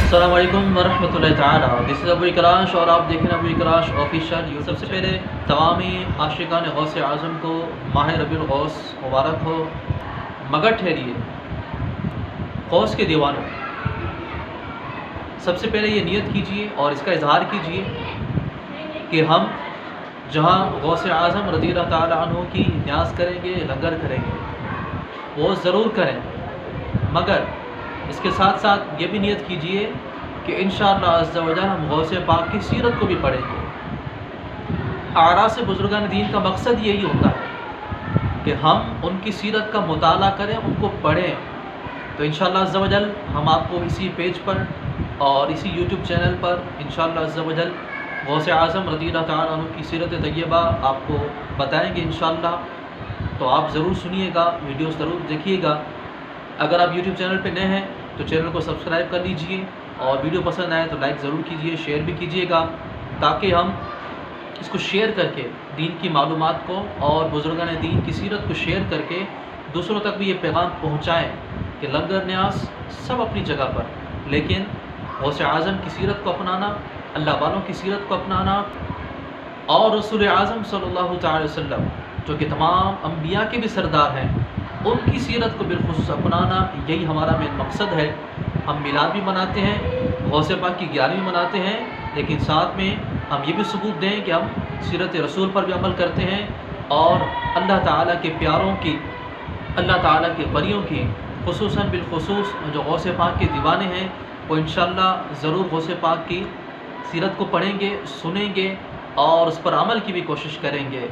अस्सलाम वालेकुम वरहमतुल्लाहि ताला। दिस इज़ अबू इकराश और आप देखें अबू इकराश ऑफिशियल यूट्यूब। सबसे पहले तमामी आशिकान गौसे आज़म को माह रबीउल गौस मुबारक हो। मगर ठहरिए गौस के दीवानों, सबसे पहले ये नियत कीजिए और इसका इजहार कीजिए कि हम जहाँ गौसे आज़म रज़ियल्लाहु ताला अन्हु की न्याज़ करेंगे, लंगर करेंगे, वो ज़रूर करें। मगर इसके साथ साथ ये भी नियत कीजिए कि इंशाअल्लाह अज़्ज़ा व जल हम गौसे पाक की सीरत को भी पढ़ेंगे। आरास बुज़ुर्गान दीन का मकसद यही होता है कि हम उनकी सीरत का मुताला करें, उनको पढ़ें। तो इंशाअल्लाह अज़्ज़ा व जल हम आपको इसी पेज पर और इसी यूट्यूब चैनल पर इंशाअल्लाह अज़्ज़ा व जल गौसे आज़म रज़ियल्लाहु ताला अन्हु की सीरत तैयबा आपको बताएंगे इंशाअल्लाह। तो आप ज़रूर सुनिएगा, वीडियोस ज़रूर देखिएगा। अगर आप यूट्यूब चैनल पे नए हैं तो चैनल को सब्सक्राइब कर लीजिए और वीडियो पसंद आए तो लाइक ज़रूर कीजिए, शेयर भी कीजिएगा, ताकि हम इसको शेयर करके दीन की मालूमात को और बुज़ुर्गान दीन की सीरत को शेयर करके दूसरों तक भी ये पैगाम पहुँचाएँ कि लंगर न्यास सब अपनी जगह पर, लेकिन गौसे आज़म की सीरत को अपनाना, अल्लाह वालों की सीरत को अपनाना और रसूल आज़म सल्लल्लाहु अलैहि वसल्लम जो कि तमाम अम्बिया के भी सरदार हैं, उनकी सीरत को बिलखुसूस अपनाना, यही हमारा मेन मकसद है। हम मिलाद भी मनाते हैं, गौसे पाक की 11वीं मनाते हैं, लेकिन साथ में हम ये भी सबूत दें कि हम सीरत रसूल पर भी अमल करते हैं और अल्लाह ताला के प्यारों की, अल्लाह ताला के परियों की, खुसूसन बिलखुसूस जो गौसे पाक के दीवाने हैं, वो इंशाअल्लाह ज़रूर गौसे पाक की सीरत को पढ़ेंगे, सुनेंगे और उस पर अमल की भी कोशिश करेंगे।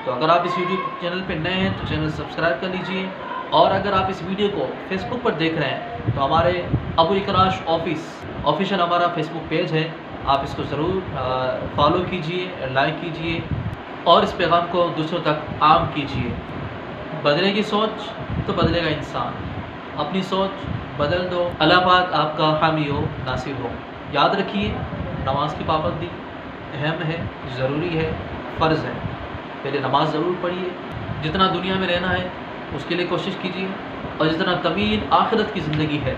तो अगर आप इस यूट्यूब चैनल पे नए हैं तो चैनल सब्सक्राइब कर लीजिए, और अगर आप इस वीडियो को फेसबुक पर देख रहे हैं तो हमारे अबू इकराश ऑफिशियल हमारा फेसबुक पेज है, आप इसको ज़रूर फॉलो कीजिए, लाइक कीजिए और इस पैगाम को दूसरों तक आम कीजिए। बदलेगी सोच तो बदलेगा इंसान, अपनी सोच बदल दो। अल्लाह पाक आपका हामी हो, नासिर हो। याद रखिए, नमाज की पाबंदी अहम है, ज़रूरी है, फ़र्ज़ है। पहले नमाज ज़रूर पढ़िए, जितना दुनिया में रहना है उसके लिए कोशिश कीजिए, और जितना तवील आखिरत की ज़िंदगी है,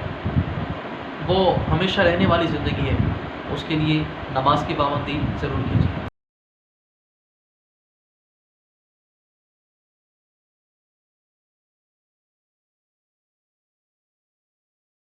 वो हमेशा रहने वाली ज़िंदगी है, उसके लिए नमाज की पाबंदी ज़रूर कीजिए।